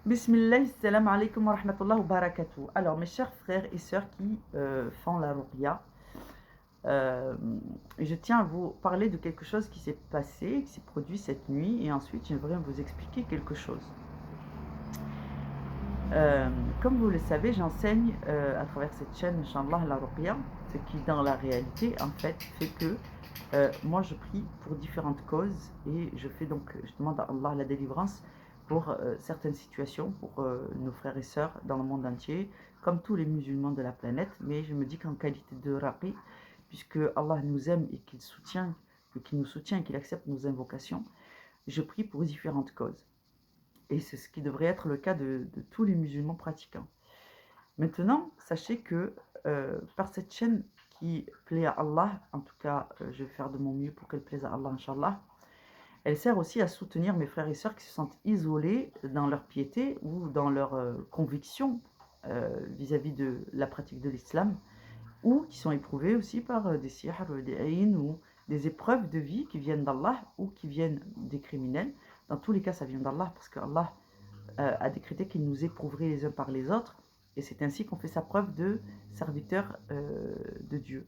Bismillah, salam alaikum wa rahmatullah wa barakatuh. Alors, mes chers frères et sœurs qui font la ruqya, euh, je tiens à vous parler de quelque chose qui s'est passé, qui s'est produit cette nuit, et ensuite j'aimerais vous expliquer quelque chose. Euh, Comme vous le savez, j'enseigne à travers cette chaîne, Inch'Allah, la ruqya, ce qui, dans la réalité, en fait, fait que moi, je prie pour différentes causes et je demande à Allah la délivrance pour certaines situations, pour nos frères et sœurs dans le monde entier, comme tous les musulmans de la planète. Mais je me dis qu'en qualité de raqi, puisque Allah nous aime et qu'il nous soutient, qu'il accepte nos invocations, je prie pour différentes causes. Et c'est ce qui devrait être le cas de tous les musulmans pratiquants. Maintenant, sachez que par cette chaîne qui plaît à Allah, en tout cas, je vais faire de mon mieux pour qu'elle plaise à Allah, Inch'Allah, elle sert aussi à soutenir mes frères et sœurs qui se sentent isolés dans leur piété ou dans leur conviction vis-à-vis de la pratique de l'islam, ou qui sont éprouvés aussi par des sihr, des haïn ou des épreuves de vie qui viennent d'Allah ou qui viennent des criminels. Dans tous les cas, ça vient d'Allah parce qu'Allah a décrété qu'il nous éprouverait les uns par les autres, et c'est ainsi qu'on fait sa preuve de serviteur de Dieu.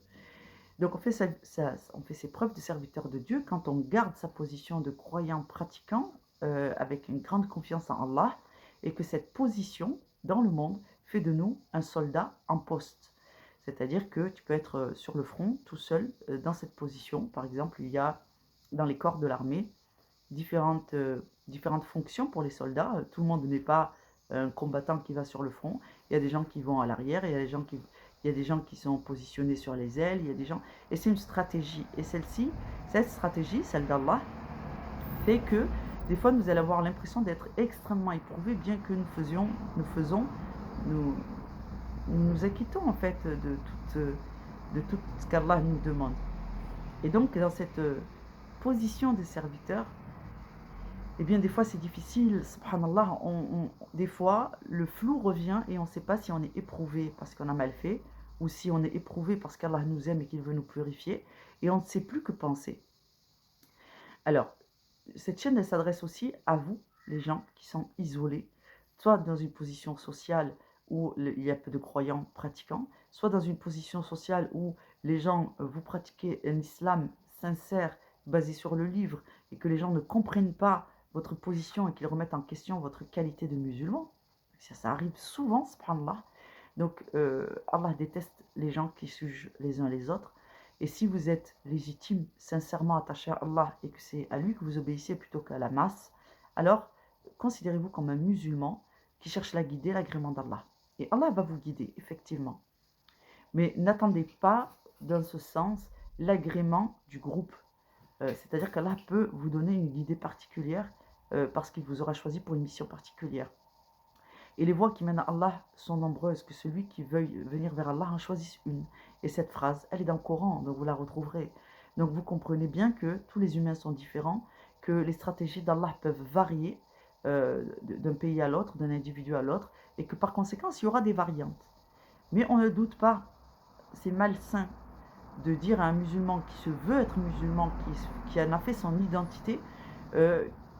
Donc on fait ses preuves de serviteur de Dieu quand on garde sa position de croyant pratiquant avec une grande confiance en Allah, et que cette position dans le monde fait de nous un soldat en poste. C'est-à-dire que tu peux être sur le front tout seul dans cette position. Par exemple, il y a dans les corps de l'armée différentes fonctions pour les soldats. Tout le monde n'est pas un combattant qui va sur le front. Il y a des gens qui vont à l'arrière, il y a des gens qui sont positionnés sur les ailes, il y a des gens... Et c'est une stratégie. Et cette stratégie, celle d'Allah, fait que des fois nous allons avoir l'impression d'être extrêmement éprouvés, bien que nous nous acquittons en fait de tout ce qu'Allah nous demande. Et donc dans cette position de serviteur, eh bien, des fois, c'est difficile, subhanallah, des fois, le flou revient et on ne sait pas si on est éprouvé parce qu'on a mal fait ou si on est éprouvé parce qu'Allah nous aime et qu'il veut nous purifier, et on ne sait plus que penser. Alors, cette chaîne, elle s'adresse aussi à vous, les gens qui sont isolés, soit dans une position sociale où il y a peu de croyants pratiquants, soit dans une position sociale où les gens, vous pratiquez un islam sincère, basé sur le livre, et que les gens ne comprennent pas votre position et qu'ils remettent en question votre qualité de musulman. Ça arrive souvent, subhanallah. Donc, Allah déteste les gens qui jugent les uns les autres. Et si vous êtes légitime, sincèrement attaché à Allah et que c'est à lui que vous obéissez plutôt qu'à la masse, alors considérez-vous comme un musulman qui cherche la guidée, l'agrément d'Allah. Et Allah va vous guider, effectivement. Mais n'attendez pas, dans ce sens, l'agrément du groupe. C'est-à-dire qu'Allah peut vous donner une guidée particulière parce qu'il vous aura choisi pour une mission particulière. Et les voies qui mènent à Allah sont nombreuses, que celui qui veuille venir vers Allah en choisisse une. Et cette phrase, elle est dans le Coran, donc vous la retrouverez. Donc vous comprenez bien que tous les humains sont différents, que les stratégies d'Allah peuvent varier d'un pays à l'autre, d'un individu à l'autre, et que par conséquent, il y aura des variantes. Mais on ne doute pas, c'est malsain de dire à un musulman qui se veut être musulman, qui en a fait son identité,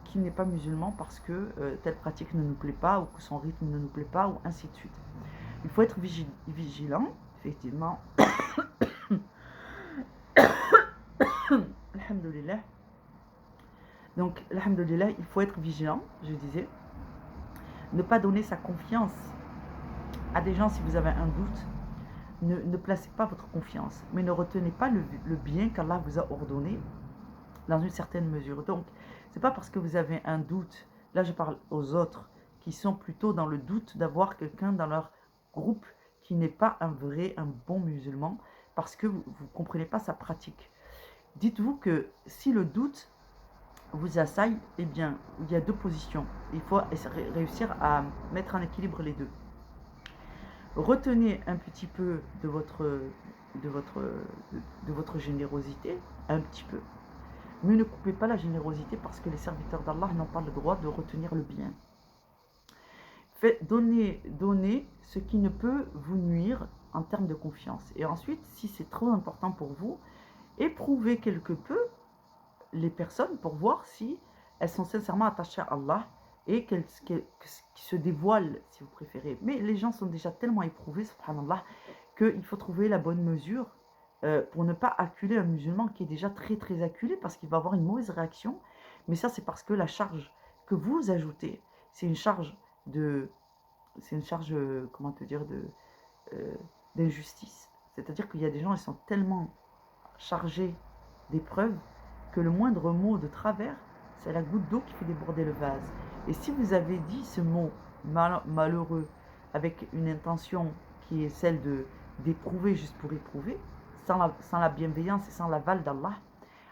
qui n'est pas musulman parce que telle pratique ne nous plaît pas, ou que son rythme ne nous plaît pas, ou ainsi de suite. Il faut être vigilant, effectivement. Alhamdulillah. Donc, alhamdulillah, il faut être vigilant, je disais. Ne pas donner sa confiance à des gens si vous avez un doute. Ne placez pas votre confiance, mais ne retenez pas le bien qu'Allah vous a ordonné dans une certaine mesure. Donc, c'est pas parce que vous avez un doute, là je parle aux autres, qui sont plutôt dans le doute d'avoir quelqu'un dans leur groupe qui n'est pas un bon musulman, parce que vous ne comprenez pas sa pratique. Dites-vous que si le doute vous assaille, eh bien, il y a deux positions. Il faut réussir à mettre en équilibre les deux. Retenez un petit peu de votre générosité, un petit peu, mais ne coupez pas la générosité parce que les serviteurs d'Allah n'ont pas le droit de retenir le bien. Donnez ce qui ne peut vous nuire en termes de confiance. Et ensuite, si c'est trop important pour vous, éprouvez quelque peu les personnes pour voir si elles sont sincèrement attachées à Allah et qui se dévoile, si vous préférez. Mais les gens sont déjà tellement éprouvés, subhanallah, qu'il faut trouver la bonne mesure pour ne pas acculer un musulman qui est déjà très très acculé parce qu'il va avoir une mauvaise réaction. Mais ça, c'est parce que la charge que vous ajoutez, c'est une charge de, comment te dire, euh, d'injustice. C'est-à-dire qu'il y a des gens, ils sont tellement chargés d'épreuves que le moindre mot de travers, c'est la goutte d'eau qui fait déborder le vase. Et si vous avez dit ce mot malheureux avec une intention qui est celle d'éprouver juste pour éprouver, sans la bienveillance et sans l'aval d'Allah,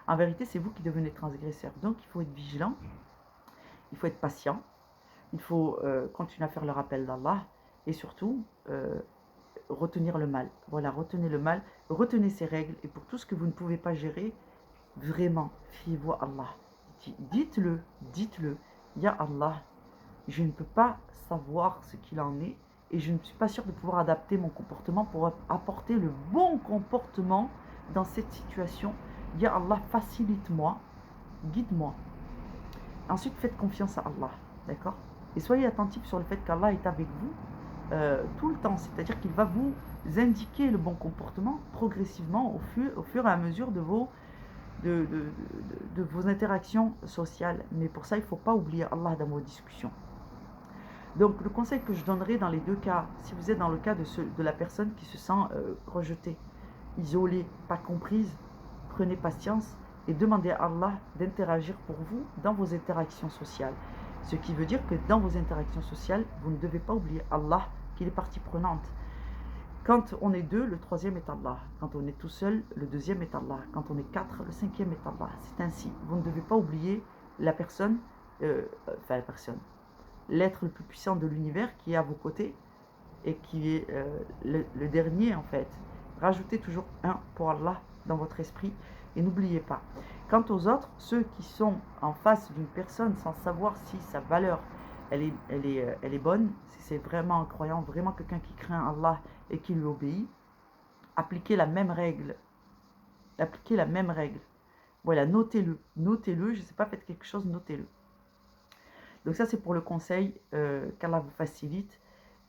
en vérité, c'est vous qui devenez transgresseur. Donc, il faut être vigilant, il faut être patient, il faut continuer à faire le rappel d'Allah et surtout retenir le mal. Voilà, retenez le mal, retenez ces règles et pour tout ce que vous ne pouvez pas gérer, vraiment, fiez-vous à Allah. Dites-le, dites-le, Ya Allah, je ne peux pas savoir ce qu'il en est et je ne suis pas sûr de pouvoir adapter mon comportement pour apporter le bon comportement dans cette situation. Ya Allah, facilite-moi, guide-moi. Ensuite, faites confiance à Allah, d'accord? Et soyez attentifs sur le fait qu'Allah est avec vous tout le temps, c'est-à-dire qu'il va vous indiquer le bon comportement progressivement au fur et à mesure de vos interactions sociales. Mais pour ça, il ne faut pas oublier Allah dans vos discussions. Donc, le conseil que je donnerai dans les deux cas, si vous êtes dans le cas de la personne qui se sent rejetée, isolée, pas comprise, prenez patience et demandez à Allah d'interagir pour vous dans vos interactions sociales. Ce qui veut dire que dans vos interactions sociales, vous ne devez pas oublier Allah qui est partie prenante. Quand on est deux, le troisième est Allah. Quand on est tout seul, le deuxième est Allah. Quand on est quatre, le cinquième est Allah. C'est ainsi. Vous ne devez pas oublier la personne, l'être le plus puissant de l'univers qui est à vos côtés et qui est le dernier en fait. Rajoutez toujours un pour Allah dans votre esprit et n'oubliez pas. Quant aux autres, ceux qui sont en face d'une personne sans savoir si sa valeur elle est bonne, si c'est vraiment un croyant, vraiment quelqu'un qui craint Allah et qui lui obéit, appliquez la même règle. Appliquez la même règle. Voilà, notez-le. Notez-le, je ne sais pas, faites quelque chose, notez-le. Donc ça, c'est pour le conseil qu'Allah vous facilite.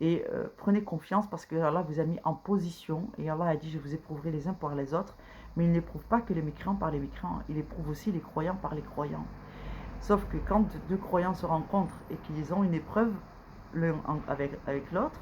Et prenez confiance parce que Allah vous a mis en position. Et Allah a dit, je vous éprouverai les uns par les autres. Mais il n'éprouve pas que les mécréants par les mécréants. Il éprouve aussi les croyants par les croyants. Sauf que quand deux croyants se rencontrent et qu'ils ont une épreuve l'un avec l'autre,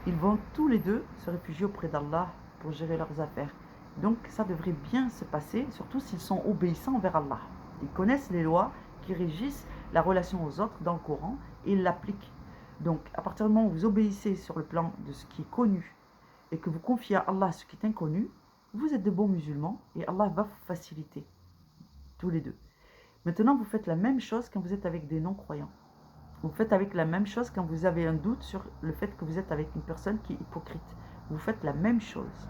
ils vont tous les deux se réfugier auprès d'Allah pour gérer leurs affaires. Donc ça devrait bien se passer, surtout s'ils sont obéissants envers Allah. Ils connaissent les lois qui régissent la relation aux autres dans le Coran et ils l'appliquent. Donc à partir du moment où vous obéissez sur le plan de ce qui est connu et que vous confiez à Allah ce qui est inconnu, vous êtes de bons musulmans et Allah va vous faciliter, tous les deux. Maintenant, vous faites la même chose quand vous êtes avec des non-croyants. Vous faites avec la même chose quand vous avez un doute sur le fait que vous êtes avec une personne qui est hypocrite. Vous faites la même chose.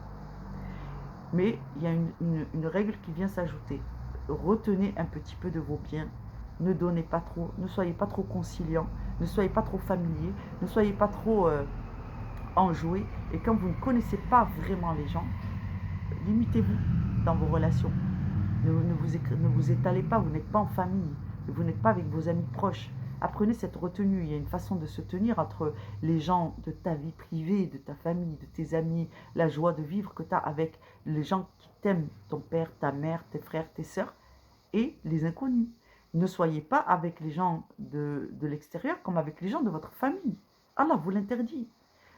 Mais il y a une règle qui vient s'ajouter. Retenez un petit peu de vos biens. Ne donnez pas trop. Ne soyez pas trop conciliant. Ne soyez pas trop familier. Ne soyez pas trop enjoué. Et quand vous ne connaissez pas vraiment les gens, limitez-vous dans vos relations. Ne vous étalez pas, vous n'êtes pas en famille, vous n'êtes pas avec vos amis proches. Apprenez cette retenue, il y a une façon de se tenir entre les gens de ta vie privée, de ta famille, de tes amis, la joie de vivre que tu as avec les gens qui t'aiment, ton père, ta mère, tes frères, tes sœurs, et les inconnus. Ne soyez pas avec les gens de l'extérieur comme avec les gens de votre famille. Allah vous l'interdit.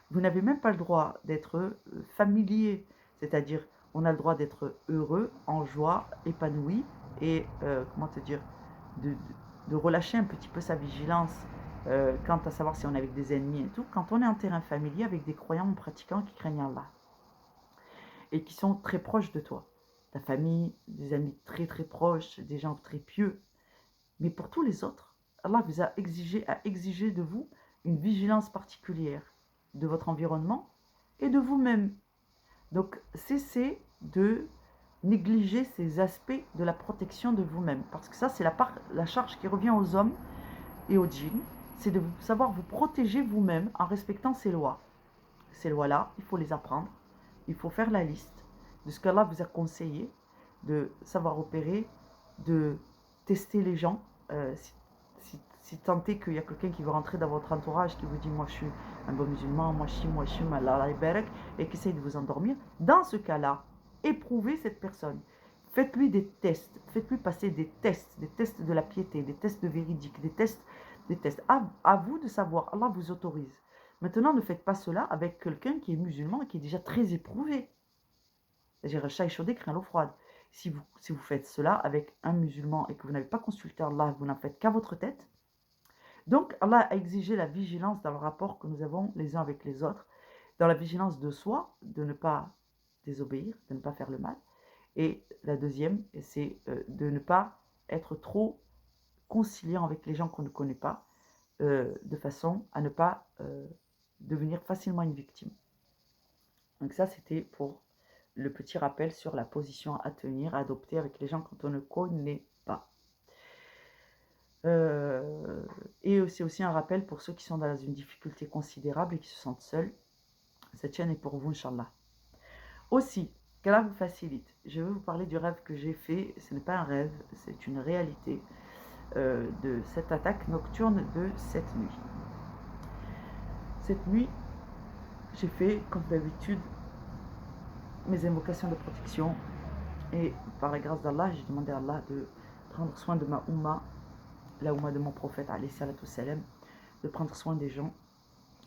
Vous n'avez même pas le droit d'être familier, c'est-à-dire on a le droit d'être heureux, en joie, épanoui et, comment te dire, de relâcher un petit peu sa vigilance quant à savoir si on est avec des ennemis et tout, quand on est en terrain familier avec des croyants pratiquants qui craignent Allah et qui sont très proches de toi. Ta famille, des amis très très proches, des gens très pieux. Mais pour tous les autres, Allah vous a exigé de vous une vigilance particulière de votre environnement et de vous-même. Donc, cessez de négliger ces aspects de la protection de vous-même. Parce que ça, c'est la charge qui revient aux hommes et aux djinns. C'est de savoir vous protéger vous-même en respectant ces lois. Ces lois-là, il faut les apprendre. Il faut faire la liste de ce qu'Allah vous a conseillé, de savoir opérer, de tester les gens. si tant est qu'il y a quelqu'un qui veut rentrer dans votre entourage, qui vous dit moi je suis un bon musulman, moi je suis Allah barak, et qui essaye de vous endormir, dans ce cas-là, éprouvez cette personne. Faites-lui des tests, faites-lui passer des tests de la piété, des tests de véridique, des tests. À vous de savoir, Allah vous autorise. Maintenant, ne faites pas cela avec quelqu'un qui est musulman et qui est déjà très éprouvé. C'est-à-dire, le chat échaudé craint l'eau froide. Si vous faites cela avec un musulman et que vous n'avez pas consulté Allah, vous n'en faites qu'à votre tête. Donc, Allah a exigé la vigilance dans le rapport que nous avons les uns avec les autres, dans la vigilance de soi, de ne pas désobéir, de ne pas faire le mal. Et la deuxième, c'est de ne pas être trop conciliant avec les gens qu'on ne connaît pas, de façon à ne pas devenir facilement une victime. Donc ça, c'était pour le petit rappel sur la position à tenir, à adopter avec les gens quand on ne connaît pas. Et c'est aussi un rappel pour ceux qui sont dans une difficulté considérable et qui se sentent seuls. Cette chaîne est pour vous, Inch'Allah. Aussi, qu'Allah vous facilite. Je vais vous parler du rêve que j'ai fait. Ce n'est pas un rêve, c'est une réalité de cette attaque nocturne de cette nuit. Cette nuit, j'ai fait, comme d'habitude, mes invocations de protection. Et par la grâce d'Allah, j'ai demandé à Allah de prendre soin de ma Ummah, la Ummah de mon prophète, alayhi salatu salam, de prendre soin des gens,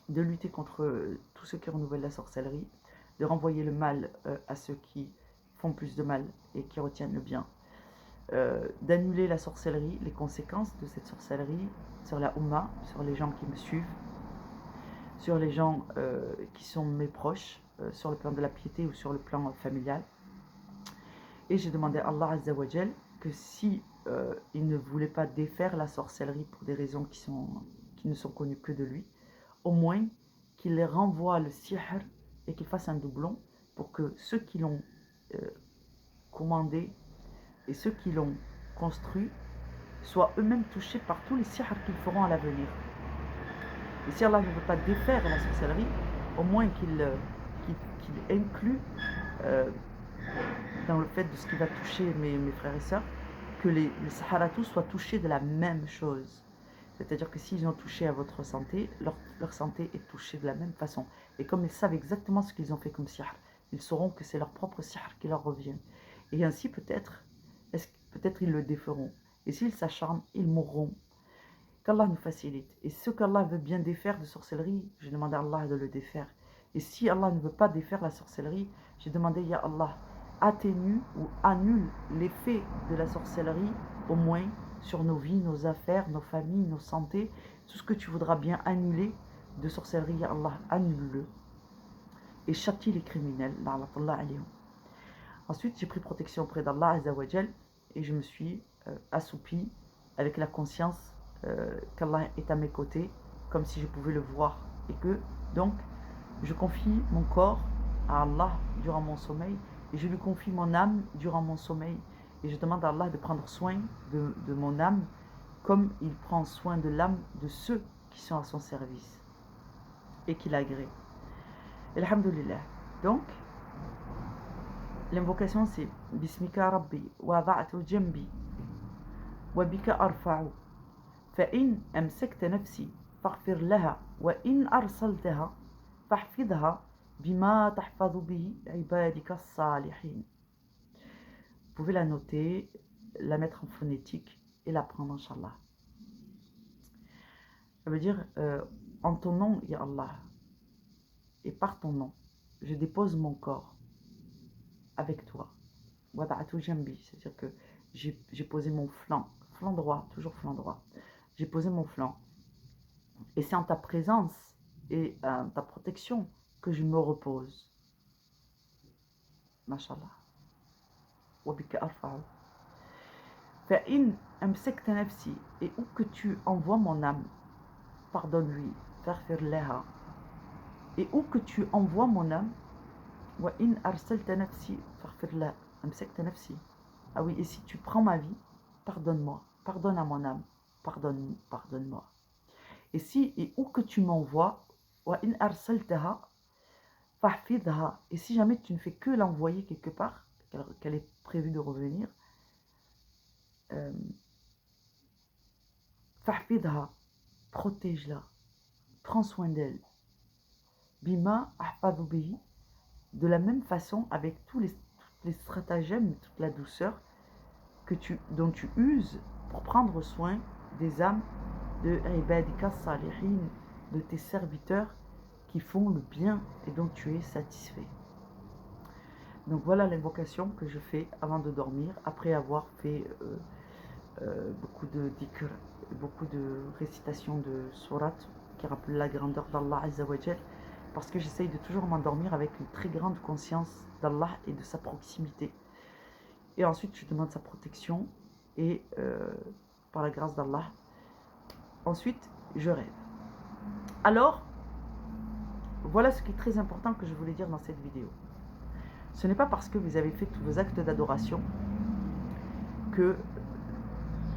de lutter contre tous ceux qui renouvellent la sorcellerie, de renvoyer le mal à ceux qui font plus de mal et qui retiennent le bien, d'annuler la sorcellerie, les conséquences de cette sorcellerie sur la Ummah, sur les gens qui me suivent, sur les gens qui sont mes proches, sur le plan de la piété ou sur le plan familial. Et j'ai demandé à Allah Azza wa Jal que si il ne voulait pas défaire la sorcellerie pour des raisons qui ne sont connues que de lui, au moins qu'il les renvoie le sihr et qu'il fasse un doublon pour que ceux qui l'ont commandé et ceux qui l'ont construit soient eux-mêmes touchés par tous les sihr qu'ils feront à l'avenir. Et si Allah ne veut pas défaire la sorcellerie, au moins qu'il inclut dans le fait de ce qui va toucher mes frères et sœurs, que les saharatus soient touchés de la même chose. C'est-à-dire que s'ils ont touché à votre santé, leur santé est touchée de la même façon. Et comme ils savent exactement ce qu'ils ont fait comme sihr, ils sauront que c'est leur propre sihr qui leur revient. Et ainsi peut-être ils le déferont. Et s'ils s'acharnent, ils mourront. Qu'Allah nous facilite. Et ce qu'Allah veut bien défaire de sorcellerie, j'ai demandé à Allah de le défaire. Et si Allah ne veut pas défaire la sorcellerie, j'ai demandé, Ya Allah, atténue ou annule l'effet de la sorcellerie, au moins sur nos vies, nos affaires, nos familles, nos santé, tout ce que tu voudras bien annuler de sorcellerie, Ya Allah, annule-le. Et châtie les criminels, la'anatullah alayhim. Ensuite, j'ai pris protection auprès d'Allah Azzawajal et je me suis assoupi avec la conscience qu'Allah est à mes côtés, comme si je pouvais le voir. Et que, donc, je confie mon corps à Allah durant mon sommeil et je lui confie mon âme durant mon sommeil. Et je demande à Allah de prendre soin de mon âme comme il prend soin de l'âme de ceux qui sont à son service et qu'il agrée. Alhamdulillah. Donc, l'invocation c'est Bismika Rabbi wa wada'tu jambi wa bika arfa'u fa in amsakta nafsi faghfir laha wa in arsaltaha fahfidha bima tahfadhu bihi ibadika salihin. Vous pouvez la noter, la mettre en phonétique et la prendre, Inch'Allah. Ça veut dire, en ton nom, Ya Allah, et par ton nom, je dépose mon corps avec toi. Wada'atu jambi, c'est-à-dire que j'ai posé mon flanc droit, toujours flanc droit. J'ai posé mon flanc. Et c'est en ta présence et en ta protection que je me repose. Mashallah. Wabika arfa'u. Fa'in amsakta nafsi, et où que tu envoies mon âme, pardonne-lui, faghfir laha. Et où que tu envoies mon âme, wa in arsalta nafsi faghfir laha, amsakta nafsi. Ah oui, et si tu prends ma vie, pardonne-moi, pardonne à mon âme, pardonne-moi. Et où que tu m'envoies, wa in arsaltaha fahfidha, et si jamais tu ne fais que l'envoyer quelque part, qu'elle est prévue de revenir, Fahfidha, protège-la, prends soin d'elle. Bima ahfadhu bihi, de la même façon avec tous les stratagèmes, toute la douceur dont tu uses pour prendre soin des âmes de ibadika salihin, de tes serviteurs qui font le bien et dont tu es satisfait. Donc voilà l'invocation que je fais avant de dormir, après avoir fait beaucoup de dhikr, beaucoup de récitation de surat qui rappellent la grandeur d'Allah Azzawajal, parce que j'essaye de toujours m'endormir avec une très grande conscience d'Allah et de sa proximité. Et ensuite je demande sa protection et par la grâce d'Allah, ensuite je rêve. Alors, voilà ce qui est très important que je voulais dire dans cette vidéo. Ce n'est pas parce que vous avez fait tous vos actes d'adoration que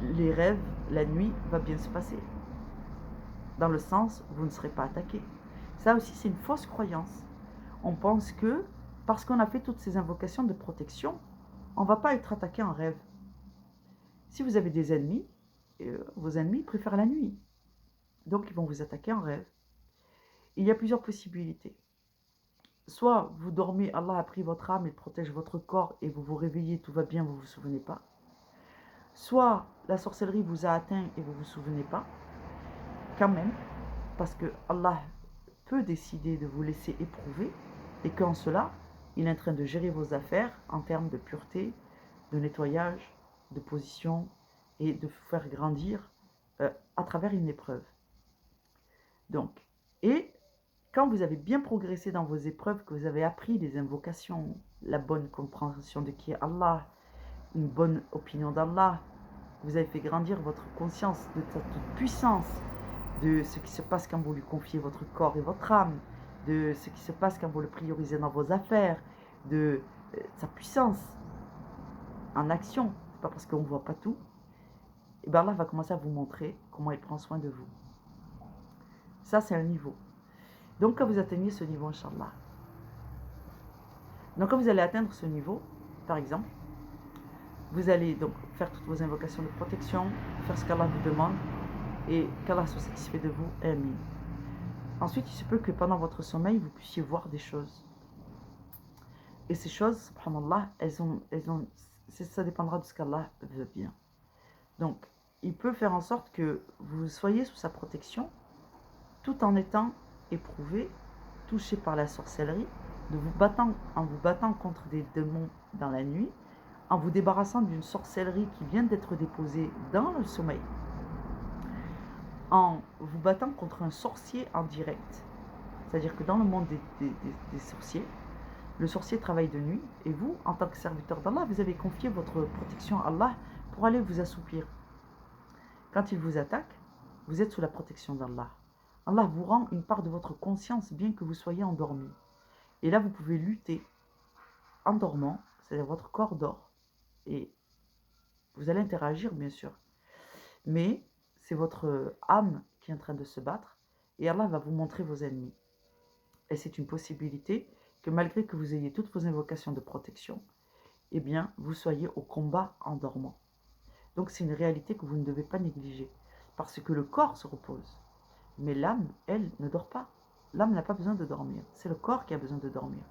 les rêves, la nuit, va bien se passer. Dans le sens, vous ne serez pas attaqué. Ça aussi, c'est une fausse croyance. On pense que, parce qu'on a fait toutes ces invocations de protection, on ne va pas être attaqué en rêve. Si vous avez des ennemis, vos ennemis préfèrent la nuit. Donc, ils vont vous attaquer en rêve. Il y a plusieurs possibilités. Soit vous dormez, Allah a pris votre âme, il protège votre corps et vous vous réveillez, tout va bien, vous ne vous souvenez pas. Soit la sorcellerie vous a atteint et vous ne vous souvenez pas, quand même, parce que Allah peut décider de vous laisser éprouver et qu'en cela, il est en train de gérer vos affaires en termes de pureté, de nettoyage, de position et de vous faire grandir à travers une épreuve. Donc, et quand vous avez bien progressé dans vos épreuves, que vous avez appris les invocations, la bonne compréhension de qui est Allah, une bonne opinion d'Allah, vous avez fait grandir votre conscience de sa toute puissance, de ce qui se passe quand vous lui confiez votre corps et votre âme, de ce qui se passe quand vous le priorisez dans vos affaires, de sa puissance en action, c'est pas parce qu'on ne voit pas tout, et bien Allah va commencer à vous montrer comment il prend soin de vous. Ça, c'est un niveau. Donc, quand vous atteignez ce niveau, Inch'Allah, donc quand vous allez atteindre ce niveau, par exemple, vous allez donc faire toutes vos invocations de protection, faire ce qu'Allah vous demande, et qu'Allah soit satisfait de vous. Amin. Ensuite, il se peut que pendant votre sommeil, vous puissiez voir des choses. Et ces choses, subhanallah, ça dépendra de ce qu'Allah veut bien. Donc, il peut faire en sorte que vous soyez sous sa protection, tout en étant éprouvé, touché par la sorcellerie, en vous battant contre des démons dans la nuit, en vous débarrassant d'une sorcellerie qui vient d'être déposée dans le sommeil, en vous battant contre un sorcier en direct. C'est-à-dire que dans le monde des sorciers, le sorcier travaille de nuit et vous, en tant que serviteur d'Allah, vous avez confié votre protection à Allah pour aller vous assoupir. Quand il vous attaque, vous êtes sous la protection d'Allah. Allah vous rend une part de votre conscience bien que vous soyez endormi. Et là, vous pouvez lutter en dormant, c'est-à-dire votre corps dort. Et vous allez interagir, bien sûr. Mais c'est votre âme qui est en train de se battre et Allah va vous montrer vos ennemis. Et c'est une possibilité que malgré que vous ayez toutes vos invocations de protection, eh bien, vous soyez au combat en dormant. Donc c'est une réalité que vous ne devez pas négliger, parce que le corps se repose. Mais l'âme, elle, ne dort pas. L'âme n'a pas besoin de dormir, c'est le corps qui a besoin de dormir.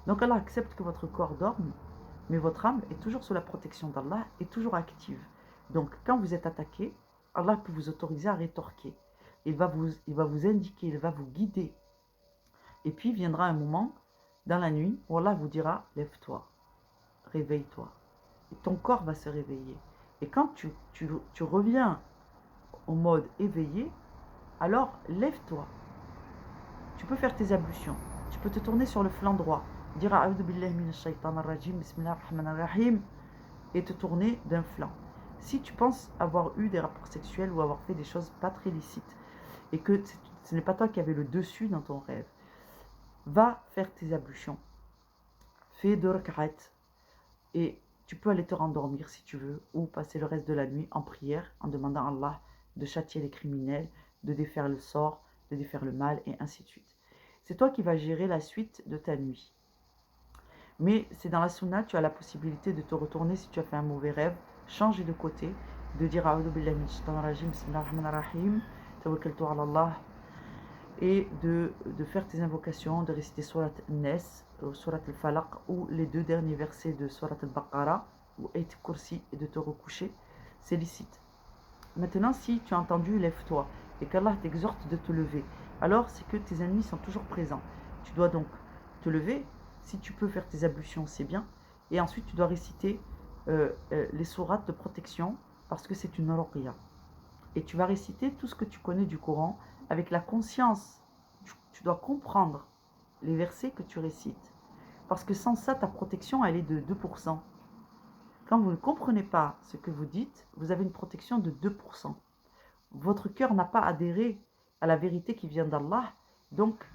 Donc Allah accepte que votre corps dorme, mais votre âme est toujours sous la protection d'Allah et toujours active. Donc quand vous êtes attaqué, Allah peut vous autoriser à rétorquer. Il va vous indiquer, il va vous guider. Et puis viendra un moment dans la nuit où Allah vous dira « Lève-toi, réveille-toi ». Et ton corps va se réveiller. Et quand tu reviens au mode éveillé, alors lève-toi. Tu peux faire tes ablutions. Tu peux te tourner sur le flanc droit. Dire « A'udhu billahi minash shaitanir rajim, bismillahir-rahmanir-rahim » et te tourner d'un flanc. Si tu penses avoir eu des rapports sexuels ou avoir fait des choses pas très licites et que ce n'est pas toi qui avais le dessus dans ton rêve, va faire tes ablutions. Fais 2 rak'at et tu peux aller te rendormir si tu veux ou passer le reste de la nuit en prière en demandant à Allah de châtier les criminels, de défaire le sort, de défaire le mal et ainsi de suite. C'est toi qui vas gérer la suite de ta nuit. Mais c'est dans la sunna, tu as la possibilité de te retourner si tu as fait un mauvais rêve, changer de côté de dire A'udhu billahi minash shaitanir rajim, bismillahir rahmanir rahim, tawakkaltu ala Allah, et de faire tes invocations, de réciter Surat Nes, Surat al-Falaq, ou les 2 derniers versets de Surat al-Baqarah, ou Ayat Kursi, et de te recoucher, c'est licite. Maintenant, si tu as entendu, lève-toi, et qu'Allah t'exhorte de te lever, alors c'est que tes ennemis sont toujours présents. Tu dois donc te lever, si tu peux faire tes ablutions, c'est bien, et ensuite tu dois réciter les sourates de protection, parce que c'est une ruqya. Et tu vas réciter tout ce que tu connais du Coran, avec la conscience. Tu dois comprendre les versets que tu récites. Parce que sans ça, ta protection, elle est de 2%. Quand vous ne comprenez pas ce que vous dites, vous avez une protection de 2%. Votre cœur n'a pas adhéré à la vérité qui vient d'Allah, donc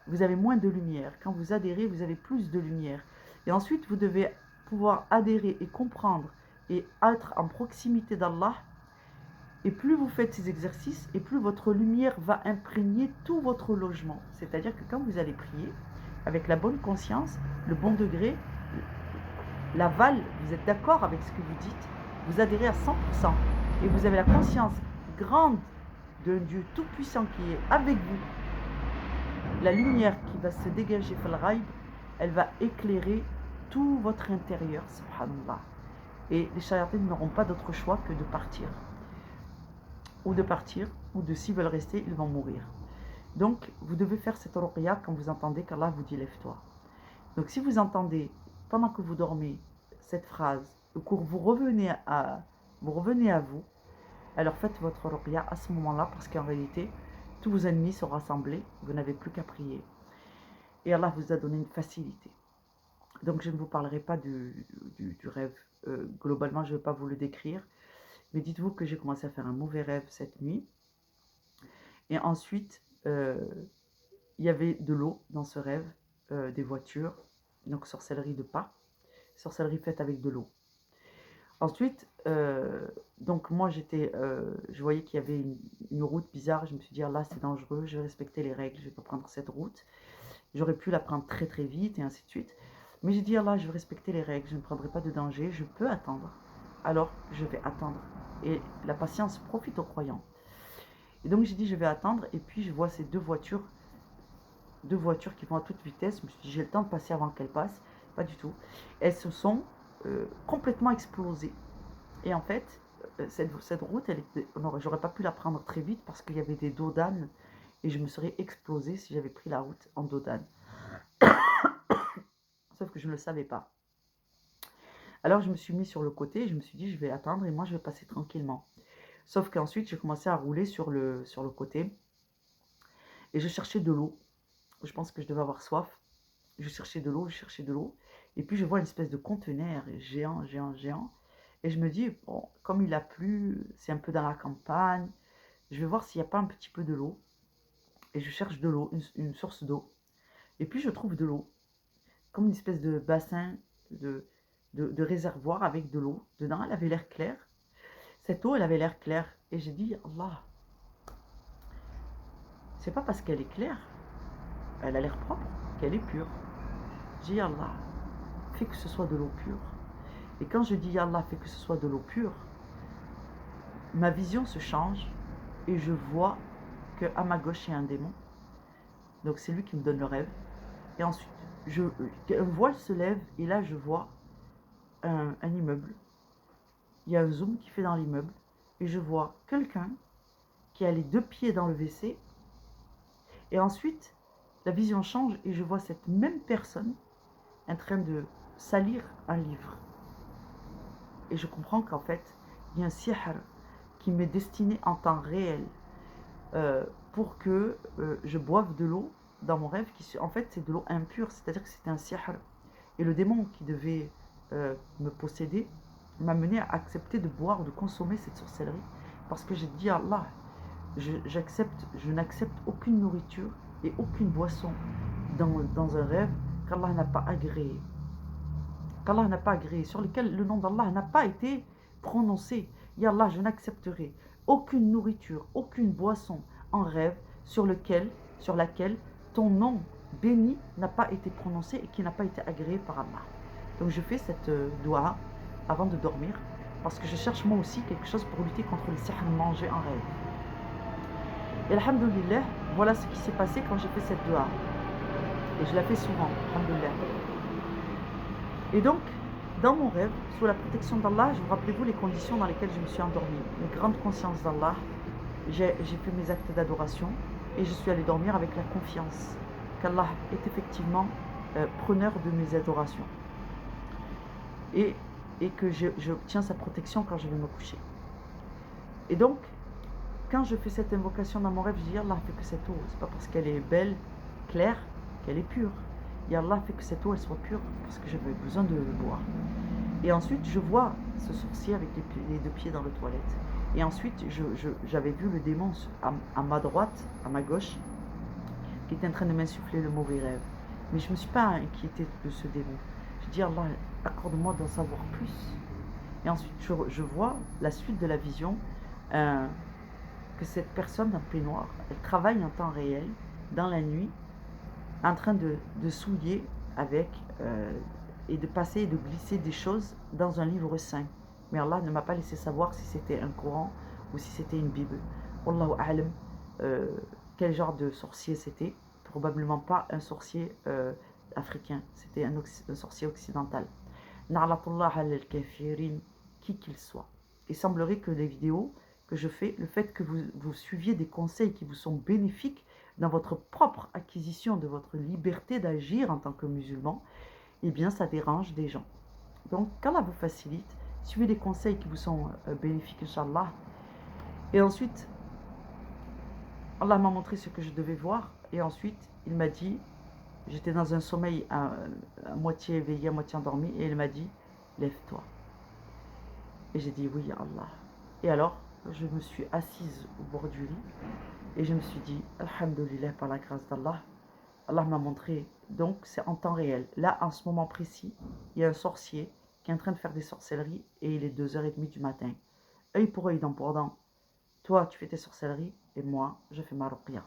vous avez moins de lumière. Quand vous adhérez, vous avez plus de lumière. Et ensuite, vous devez pouvoir adhérer et comprendre et être en proximité d'Allah. Et plus vous faites ces exercices, et plus votre lumière va imprégner tout votre logement. C'est-à-dire que quand vous allez prier, avec la bonne conscience, le bon degré, l'aval, vous êtes d'accord avec ce que vous dites, vous adhérez à 100%, et vous avez la conscience grande d'un Dieu tout-puissant qui est avec vous. La lumière qui va se dégager fil ghaib, elle va éclairer tout votre intérieur, subhanallah. Et les shayatines n'auront pas d'autre choix que de partir. Ou de s'ils veulent rester, ils vont mourir. Donc, vous devez faire cette ruqya quand vous entendez qu'Allah vous dit lève-toi. Donc, si vous entendez, pendant que vous dormez, cette phrase, ou que vous revenez à vous, alors faites votre ruqya à ce moment-là, parce qu'en réalité, tous vos ennemis sont rassemblés, vous n'avez plus qu'à prier. Et Allah vous a donné une facilité. Donc, je ne vous parlerai pas du rêve. Globalement, je ne vais pas vous le décrire. Mais dites-vous que j'ai commencé à faire un mauvais rêve cette nuit. Et ensuite, il y avait de l'eau dans ce rêve, des voitures, donc sorcellerie de pas, sorcellerie faite avec de l'eau. Ensuite, donc moi je voyais qu'il y avait une route bizarre, je me suis dit ah là c'est dangereux, je vais respecter les règles, je ne vais pas prendre cette route. J'aurais pu la prendre très très vite et ainsi de suite. Mais j'ai dit ah là je vais respecter les règles, je ne prendrai pas de danger, je peux attendre. Alors je vais attendre. Et la patience profite aux croyants. Et donc j'ai dit je vais attendre, et puis je vois ces deux voitures qui vont à toute vitesse. Je me suis dit j'ai le temps de passer avant qu'elles passent. Pas du tout. Elles se sont complètement explosées. Et en fait, cette route, j'aurais pas pu la prendre très vite parce qu'il y avait des dos d'âne, et je me serais explosée si j'avais pris la route en dos d'âne. Sauf que je ne le savais pas. Alors je me suis mis sur le côté et je me suis dit je vais attendre et moi je vais passer tranquillement. Sauf qu'ensuite j'ai commencé à rouler sur le côté et je cherchais de l'eau. Je pense que je devais avoir soif. Je cherchais de l'eau. Et puis je vois une espèce de conteneur géant. Et je me dis, bon, comme il a plu, c'est un peu dans la campagne, je vais voir s'il n'y a pas un petit peu de l'eau. Et je cherche de l'eau, une source d'eau. Et puis je trouve de l'eau, comme une espèce de bassin, de réservoir avec de l'eau. Dedans, elle avait l'air claire. Cette eau, elle avait l'air claire. Et j'ai dit, Allah, c'est pas parce qu'elle est claire, elle a l'air propre, qu'elle est pure. J'ai dit, Allah, fais que ce soit de l'eau pure. Et quand je dis, Allah, fais que ce soit de l'eau pure, ma vision se change et je vois qu'à ma gauche, il y a un démon. Donc c'est lui qui me donne le rêve. Et ensuite, un voile se lève et là, je vois un immeuble. Il y a un zoom qui fait dans l'immeuble et je vois quelqu'un qui a les deux pieds dans le WC. Et ensuite, la vision change et je vois cette même personne en train de salir un livre. Et je comprends qu'en fait, il y a un sihr qui m'est destiné en temps réel pour que je boive de l'eau dans mon rêve. En fait, c'est de l'eau impure, c'est-à-dire que c'était un sihr. Et le démon qui devait me posséder m'a mené à accepter de boire, de consommer cette sorcellerie. Parce que j'ai dit à Allah, je n'accepte aucune nourriture et aucune boisson dans un rêve qu'Allah n'a pas agréé. Sur lequel le nom d'Allah n'a pas été prononcé. Ya Allah, je n'accepterai aucune nourriture, aucune boisson en rêve sur laquelle ton nom béni n'a pas été prononcé et qui n'a pas été agréé par Allah. Donc je fais cette dua avant de dormir parce que je cherche moi aussi quelque chose pour lutter contre le sihr manger en rêve. Et alhamdoulilah, voilà ce qui s'est passé quand j'ai fait cette dua. Et je la fais souvent, alhamdoulilah. Et donc, dans mon rêve, sous la protection d'Allah, je vous rappelez-vous les conditions dans lesquelles je me suis endormie. Une grande conscience d'Allah, j'ai fait mes actes d'adoration et je suis allée dormir avec la confiance qu'Allah est effectivement preneur de mes adorations. Et que j'obtiens sa protection quand je vais me coucher. Et donc, quand je fais cette invocation dans mon rêve, je dis Allah fait que cette eau, c'est pas parce qu'elle est belle, claire, qu'elle est pure. Et Allah fait que cette eau elle soit pure parce que j'avais besoin de boire. Et ensuite, je vois ce sorcier avec les deux pieds dans la toilette. Et ensuite, j'avais vu le démon à ma droite, à ma gauche, qui était en train de m'insuffler le mauvais rêve. Mais je ne me suis pas inquiétée de ce démon. Je dis Allah, accorde-moi d'en savoir plus. Et ensuite, je vois la suite de la vision, que cette personne en peignoir, elle travaille en temps réel, dans la nuit, en train de souiller avec, et de passer et de glisser des choses dans un livre saint. Mais Allah ne m'a pas laissé savoir si c'était un Coran ou si c'était une Bible. Wallahu a'lam, quel genre de sorcier c'était. Probablement pas un sorcier africain, c'était un sorcier occidental. Na'latullah al-kafirin, qui qu'il soit. Il semblerait que les vidéos que je fais, le fait que vous suiviez des conseils qui vous sont bénéfiques dans votre propre acquisition de votre liberté d'agir en tant que musulman, eh bien ça dérange des gens. Donc qu'Allah vous facilite, suivez des conseils qui vous sont bénéfiques, Inch'Allah. Et ensuite, Allah m'a montré ce que je devais voir. Et ensuite, il m'a dit, j'étais dans un sommeil à moitié éveillé, à moitié endormi, et il m'a dit, lève-toi. Et j'ai dit, oui, Allah. Et alors, je me suis assise au bord du lit, et je me suis dit, Alhamdulillah, par la grâce d'Allah, Allah m'a montré, donc c'est en temps réel. Là, en ce moment précis, il y a un sorcier qui est en train de faire des sorcelleries, et il est 2h30 du matin. Œil pour œil, dent pour dent. Toi, tu fais tes sorcelleries, et moi, je fais ma ruqya.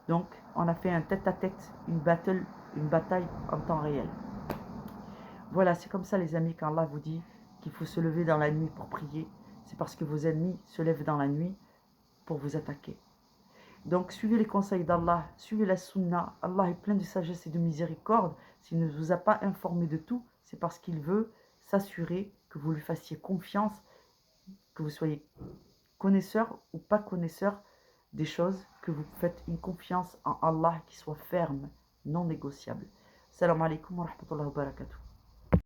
Donc, on a fait un tête-à-tête, une bataille en temps réel. Voilà, c'est comme ça les amis, quand Allah vous dit qu'il faut se lever dans la nuit pour prier, c'est parce que vos ennemis se lèvent dans la nuit pour vous attaquer. Donc suivez les conseils d'Allah, suivez la sunna. Allah est plein de sagesse et de miséricorde. S'il ne vous a pas informé de tout, c'est parce qu'il veut s'assurer que vous lui fassiez confiance, que vous soyez connaisseur ou pas connaisseur des choses, que vous faites une confiance en Allah qui soit ferme, non négociable. Salam alaikum wa rahmatullahi wa barakatuh.